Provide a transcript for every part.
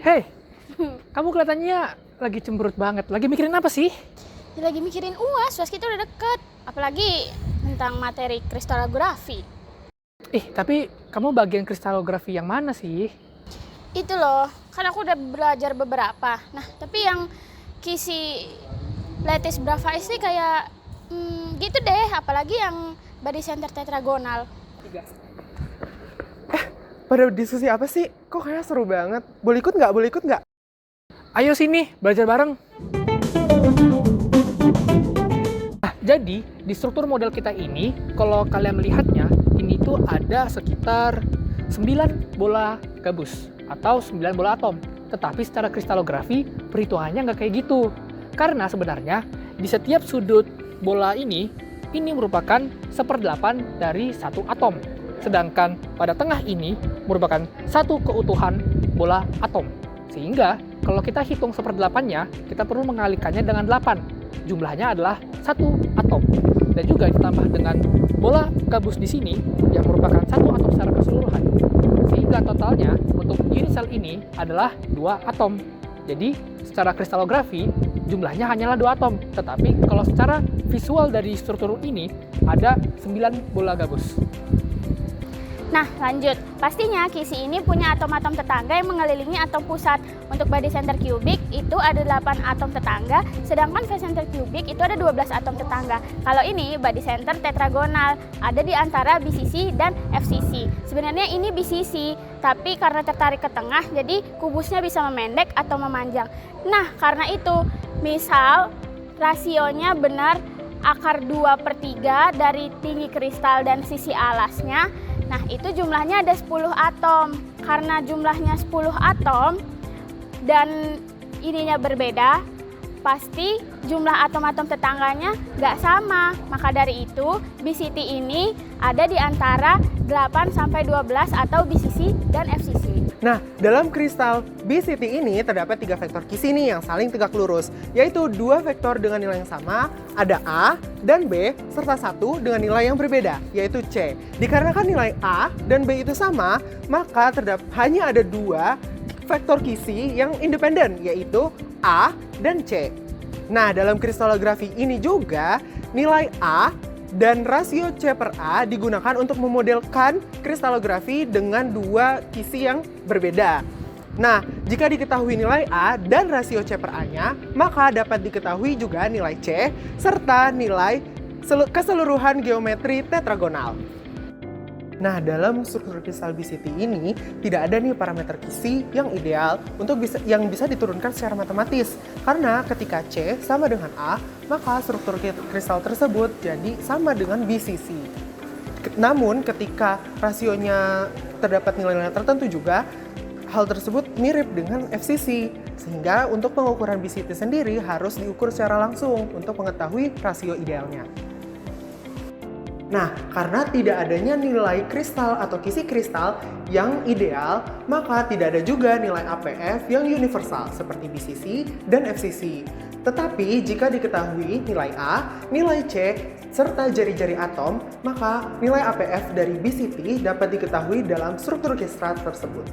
Hei, kamu kelihatannya lagi cemberut banget. Lagi mikirin apa sih? Ya, lagi mikirin UAS kita udah deket. Apalagi tentang materi kristalografi. Tapi kamu bagian kristalografi yang mana sih? Itu loh, kan aku udah belajar beberapa. Nah, tapi yang kisi lattice bravais ini kayak gitu deh. Apalagi yang body center tetragonal. Pada diskusi apa sih? Kok kayak seru banget. Boleh ikut nggak? Boleh ikut nggak? Ayo sini, belajar bareng. Jadi, di struktur model kita ini, kalau kalian melihatnya, ini tuh ada sekitar 9 bola gabus atau 9 bola atom. Tetapi secara kristalografi, perhitungannya nggak kayak gitu. Karena sebenarnya, di setiap sudut bola ini merupakan 1/8 dari satu atom. Sedangkan pada tengah ini merupakan satu keutuhan bola atom. Sehingga kalau kita hitung 1/8-nya, kita perlu mengalikannya dengan 8. Jumlahnya adalah satu atom. Dan juga ditambah dengan bola gabus di sini yang merupakan satu atom secara keseluruhan. Sehingga totalnya untuk unisel ini adalah 2 atom. Jadi secara kristalografi jumlahnya hanyalah 2 atom. Tetapi kalau secara visual dari struktur ini ada 9 bola gabus. Nah, lanjut. Pastinya kisi ini punya atom-atom tetangga yang mengelilingi atom pusat. Untuk body center cubic itu ada 8 atom tetangga, sedangkan face center cubic itu ada 12 atom tetangga. Kalau ini body center tetragonal, ada di antara BCC dan FCC. Sebenarnya ini BCC, tapi karena tertarik ke tengah, jadi kubusnya bisa memendek atau memanjang. Nah, karena itu, misal rasionya benar akar 2/3 dari tinggi kristal dan sisi alasnya. Nah, itu jumlahnya ada 10 atom. Karena jumlahnya 10 atom dan ininya berbeda, pasti jumlah atom-atom tetangganya nggak sama. Maka dari itu, BCT ini ada di antara 8-12 atau BCC dan FCC. Nah, dalam kristal BCT ini terdapat 3 vektor kisi nih yang saling tegak lurus, yaitu 2 vektor dengan nilai yang sama, ada A dan B, serta 1 dengan nilai yang berbeda, yaitu C. Dikarenakan nilai A dan B itu sama, maka hanya ada 2 vektor kisi yang independen, yaitu A dan C. Nah, dalam kristalografi ini juga, nilai A dan rasio C/A digunakan untuk memodelkan kristalografi dengan 2 kisi yang berbeda. Nah, jika diketahui nilai A dan rasio C/A-nya, maka dapat diketahui juga nilai C serta nilai keseluruhan geometri tetragonal. Nah, dalam struktur kristal BCT ini tidak ada nih parameter kisi yang ideal yang bisa diturunkan secara matematis. Karena ketika C sama dengan A, maka struktur kristal tersebut jadi sama dengan BCC. Namun ketika rasionya terdapat nilai-nilai tertentu juga, hal tersebut mirip dengan FCC. Sehingga untuk pengukuran BCT sendiri harus diukur secara langsung untuk mengetahui rasio idealnya. Nah, karena tidak adanya nilai kristal atau kisi kristal yang ideal, maka tidak ada juga nilai APF yang universal seperti BCC dan FCC. Tetapi jika diketahui nilai A, nilai C, serta jari-jari atom, maka nilai APF dari BCT dapat diketahui dalam struktur kristal tersebut.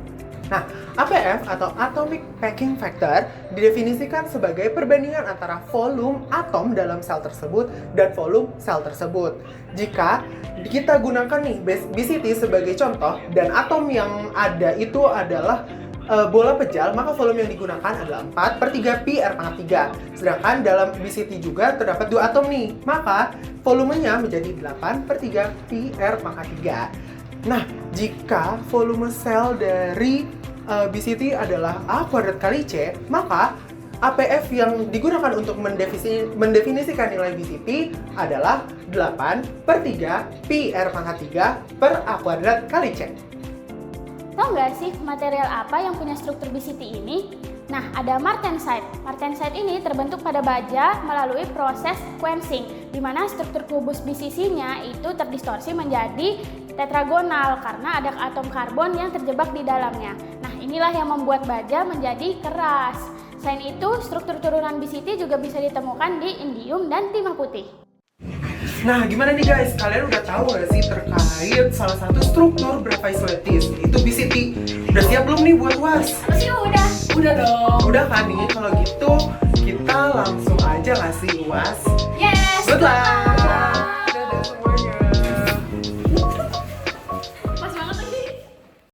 Nah, APF atau Atomic Packing Factor didefinisikan sebagai perbandingan antara volume atom dalam sel tersebut dan volume sel tersebut. Jika kita gunakan nih BCT sebagai contoh dan atom yang ada itu adalah bola pejal, maka volume yang digunakan adalah 4/3 pi R⁻3. Sedangkan dalam BCT juga terdapat 2 atom nih, maka volumenya menjadi 8/3 pi R⁻3. Nah, jika volume sel dari BCT adalah A kuadrat kali C, maka APF yang digunakan untuk mendefinisikan nilai BCT adalah 8/3 pi R⁻3 per A kuadrat kali C. Tahu nggak sih material apa yang punya struktur BCT ini? Nah, ada martensite. Martensite ini terbentuk pada baja melalui proses quenching, di mana struktur kubus BCC-nya itu terdistorsi menjadi tetragonal karena ada atom karbon yang terjebak di dalamnya. Nah, inilah yang membuat baja menjadi keras. Selain itu, struktur turunan BCT juga bisa ditemukan di indium dan timah putih. Nah, gimana nih guys? Kalian udah tahu nggak sih terkait salah satu struktur brachioisoletis, yaitu BCT? Udah siap belum nih buat UAS? Pasti udah. Udah dong. Udah kan nih? Kalau gitu kita langsung aja nggak sih UAS?